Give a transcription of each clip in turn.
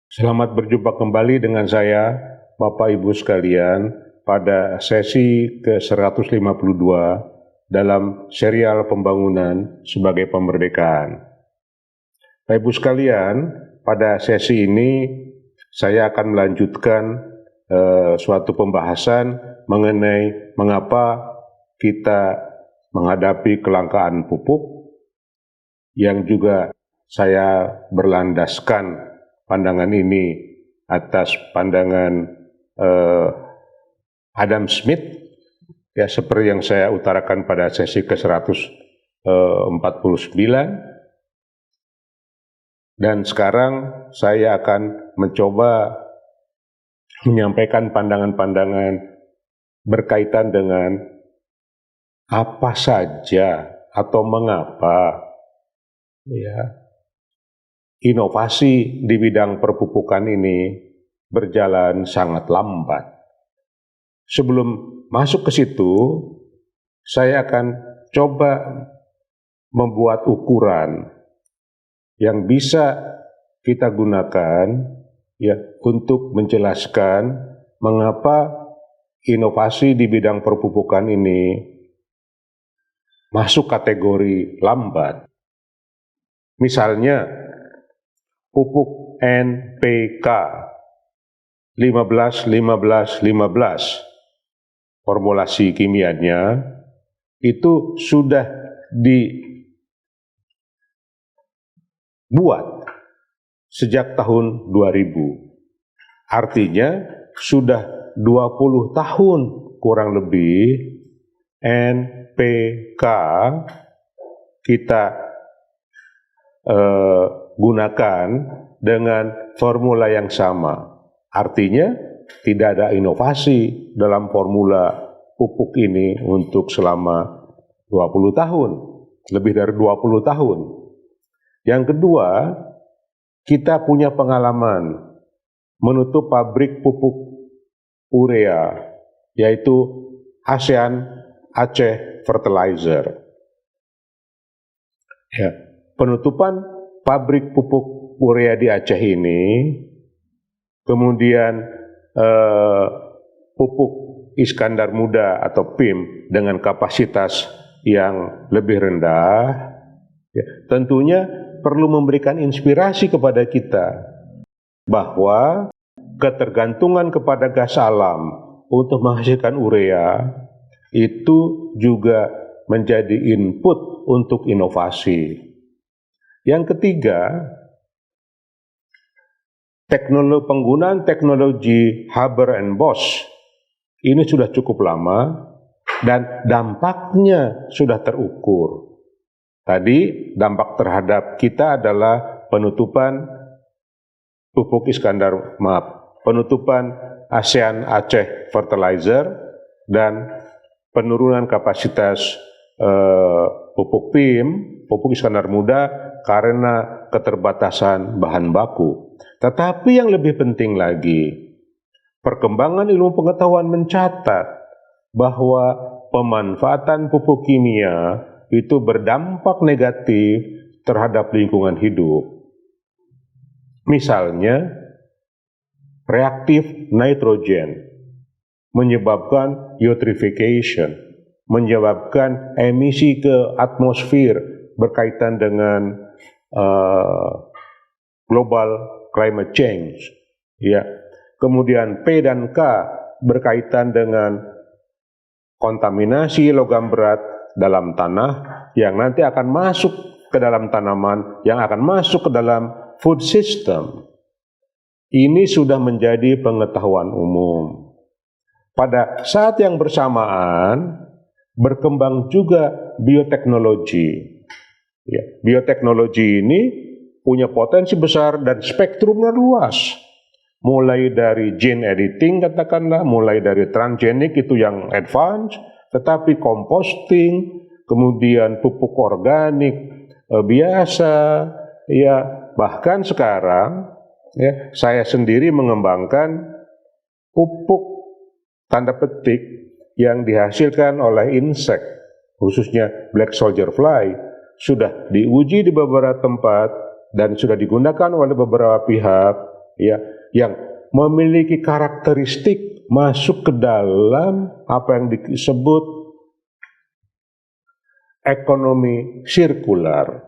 Selamat berjumpa kembali dengan saya, Bapak Ibu sekalian, pada sesi ke-152 dalam serial pembangunan sebagai kemerdekaan. Bapak Ibu sekalian, pada sesi ini saya akan melanjutkan suatu pembahasan mengenai mengapa kita menghadapi kelangkaan pupuk, yang juga saya berlandaskan pandangan ini atas pandangan Adam Smith, ya, seperti yang saya utarakan pada sesi ke-149. Dan sekarang saya akan mencoba menyampaikan pandangan-pandangan berkaitan dengan apa saja atau mengapa, ya, inovasi di bidang perpupukan ini berjalan sangat lambat. Sebelum masuk ke situ, saya akan coba membuat ukuran yang bisa kita gunakan, ya, untuk menjelaskan mengapa inovasi di bidang perpupukan ini masuk kategori lambat. Misalnya, pupuk NPK 15-15-15, formulasi kimianya itu sudah dibuat sejak tahun 2000. Artinya sudah 20 tahun kurang lebih NPK kita gunakan dengan formula yang sama. Artinya tidak ada inovasi dalam formula pupuk ini untuk selama 20 tahun, lebih dari 20 tahun. Yang kedua, kita punya pengalaman menutup pabrik pupuk urea, yaitu ASEAN Aceh Fertilizer. Ya, penutupan pabrik pupuk urea di Aceh ini, kemudian pupuk Iskandar Muda atau PIM dengan kapasitas yang lebih rendah, ya, tentunya perlu memberikan inspirasi kepada kita bahwa ketergantungan kepada gas alam untuk menghasilkan urea itu juga menjadi input untuk inovasi. Yang ketiga, penggunaan teknologi Haber and Bosch ini sudah cukup lama dan dampaknya sudah terukur. Tadi dampak terhadap kita adalah penutupan penutupan ASEAN Aceh Fertilizer dan penurunan kapasitas pupuk PIM, pupuk Iskandar Muda karena keterbatasan bahan baku. Tetapi yang lebih penting lagi, perkembangan ilmu pengetahuan mencatat bahwa pemanfaatan pupuk kimia itu berdampak negatif terhadap lingkungan hidup. Misalnya, reaktif nitrogen menyebabkan eutrophication, menyebabkan emisi ke atmosfer berkaitan dengan global climate change, ya. Kemudian P dan K berkaitan dengan kontaminasi logam berat dalam tanah yang nanti akan masuk ke dalam tanaman, yang akan masuk ke dalam food system. Ini sudah menjadi pengetahuan umum. Pada saat yang bersamaan, berkembang juga bioteknologi. Ya, bioteknologi ini punya potensi besar dan spektrumnya luas. Mulai dari gene editing, katakanlah, mulai dari transgenik itu yang advance, tetapi composting, kemudian pupuk organik biasa, ya, bahkan sekarang, ya, saya sendiri mengembangkan pupuk tanda petik yang dihasilkan oleh insek, khususnya black soldier fly, sudah diuji di beberapa tempat dan sudah digunakan oleh beberapa pihak, ya, yang memiliki karakteristik masuk ke dalam apa yang disebut ekonomi sirkular.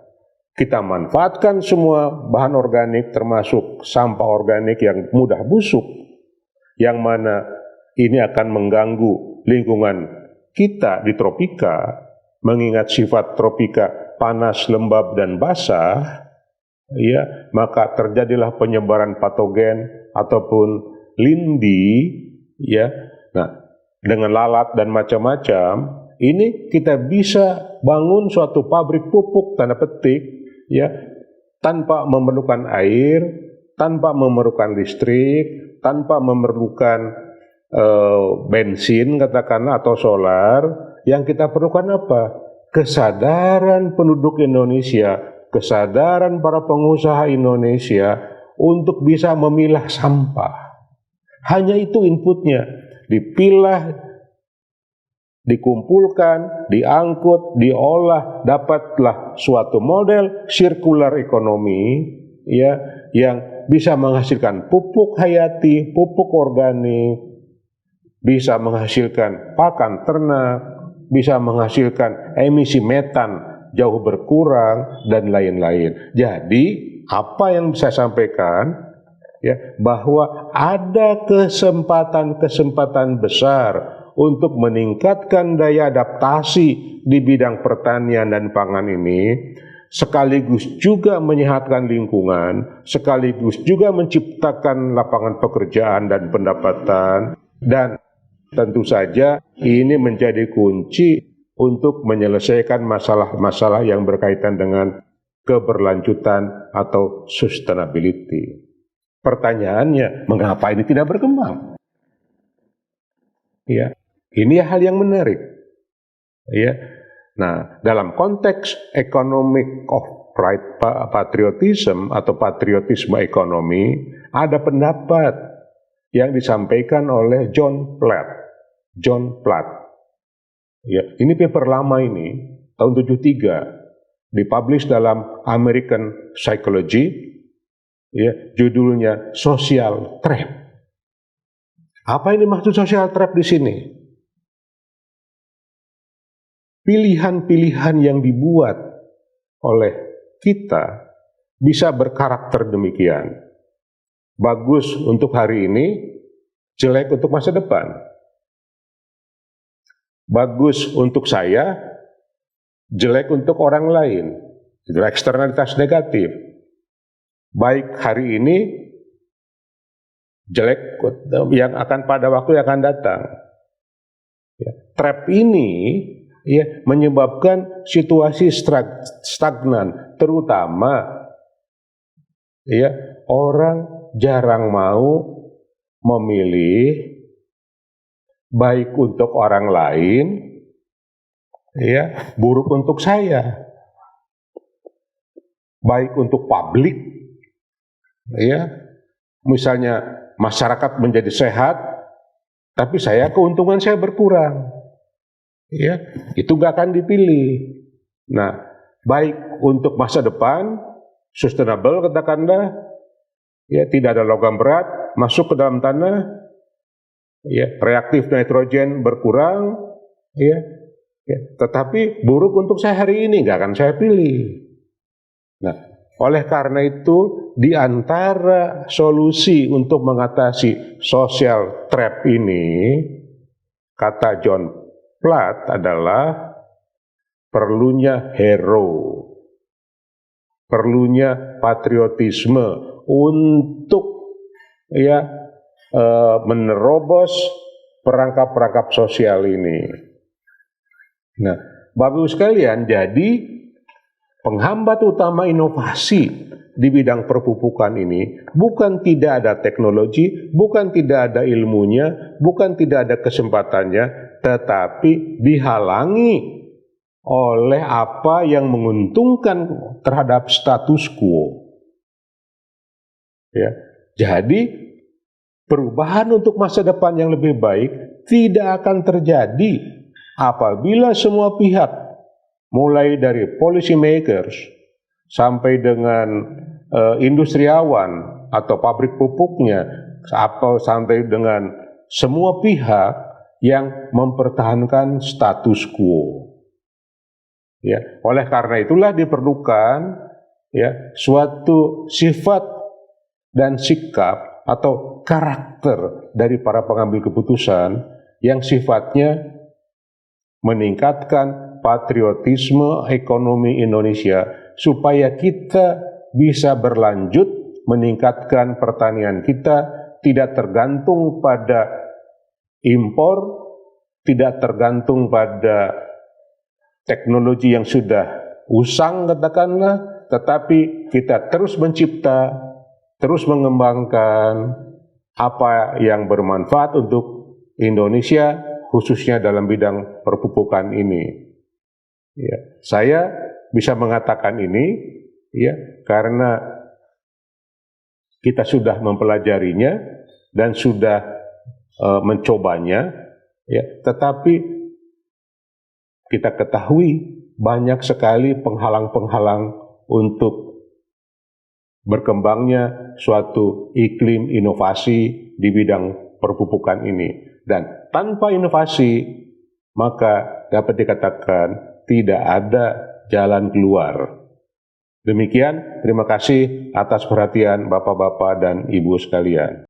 Kita manfaatkan semua bahan organik termasuk sampah organik yang mudah busuk, yang mana ini akan mengganggu lingkungan kita di tropika, mengingat sifat tropika panas, lembab, dan basah, ya, maka terjadilah penyebaran patogen ataupun lindi, ya. Nah, dengan lalat dan macam-macam, ini kita bisa bangun suatu pabrik pupuk tanda petik, ya, tanpa memerlukan air, tanpa memerlukan listrik, tanpa memerlukan bensin katakanlah atau solar. Yang kita perlukan apa? Kesadaran penduduk Indonesia, kesadaran para pengusaha Indonesia untuk bisa memilah sampah. Hanya itu inputnya, dipilah, dikumpulkan, diangkut, diolah, dapatlah suatu model sirkular ekonomi, ya, yang bisa menghasilkan pupuk hayati, pupuk organik, bisa menghasilkan pakan ternak, bisa menghasilkan emisi metan jauh berkurang, dan lain-lain. Jadi, apa yang saya sampaikan, ya, bahwa ada kesempatan-kesempatan besar untuk meningkatkan daya adaptasi di bidang pertanian dan pangan ini, sekaligus juga menyehatkan lingkungan, sekaligus juga menciptakan lapangan pekerjaan dan pendapatan, dan tentu saja ini menjadi kunci untuk menyelesaikan masalah-masalah yang berkaitan dengan keberlanjutan atau sustainability. Pertanyaannya, mengapa ini tidak berkembang? Ya, ini hal yang menarik. Ya. Nah, dalam konteks economic of patriotism atau patriotisme ekonomi, ada pendapat yang disampaikan oleh John Platt. Ya, ini paper lama ini, tahun 73, dipublish dalam American Psychology, ya, judulnya Social Trap. Apa ini maksud social trap di sini? Pilihan-pilihan yang dibuat oleh kita bisa berkarakter demikian. Bagus untuk hari ini, jelek untuk masa depan. Bagus untuk saya, jelek untuk orang lain. Itu eksternalitas negatif. Baik hari ini, jelek yang akan pada waktu yang akan datang. Ya, trap ini, ya, menyebabkan situasi stagnan, terutama, ya, orang jarang mau memilih baik untuk orang lain, ya, buruk untuk saya. Baik untuk publik, ya, misalnya masyarakat menjadi sehat, tapi keuntungan saya berkurang, ya, itu gak akan dipilih. Nah, baik untuk masa depan, sustainable katakanlah, ya, tidak ada logam berat masuk ke dalam tanah, ya, reaktif nitrogen berkurang, ya, tetapi buruk untuk saya hari ini, nggak akan saya pilih. Nah, oleh karena itu, di antara solusi untuk mengatasi social trap ini, kata John Platt adalah perlunya hero, perlunya patriotisme untuk, ya, menerobos perangkap-perangkap sosial ini. Nah, Bapak Ibu sekalian, jadi penghambat utama inovasi di bidang perpupukan ini bukan tidak ada teknologi, bukan tidak ada ilmunya, bukan tidak ada kesempatannya, tetapi dihalangi oleh apa yang menguntungkan terhadap status quo. Ya, jadi perubahan untuk masa depan yang lebih baik tidak akan terjadi apabila semua pihak, mulai dari policy makers sampai dengan industriawan, atau pabrik pupuknya, atau sampai dengan semua pihak yang mempertahankan status quo. Ya, oleh karena itulah diperlukan ya suatu sifat dan sikap atau karakter dari para pengambil keputusan yang sifatnya meningkatkan patriotisme ekonomi Indonesia supaya kita bisa berlanjut meningkatkan pertanian kita, tidak tergantung pada impor, tidak tergantung pada teknologi yang sudah usang katakanlah, tetapi kita terus mencipta, terus mengembangkan apa yang bermanfaat untuk Indonesia, khususnya dalam bidang perpupukan ini. Ya, saya bisa mengatakan ini ya karena kita sudah mempelajarinya dan sudah mencobanya, ya, tetapi kita ketahui banyak sekali penghalang-penghalang untuk berkembangnya suatu iklim inovasi di bidang perpupukan ini. Dan tanpa inovasi, maka dapat dikatakan tidak ada jalan keluar. Demikian, terima kasih atas perhatian Bapak-Bapak dan Ibu sekalian.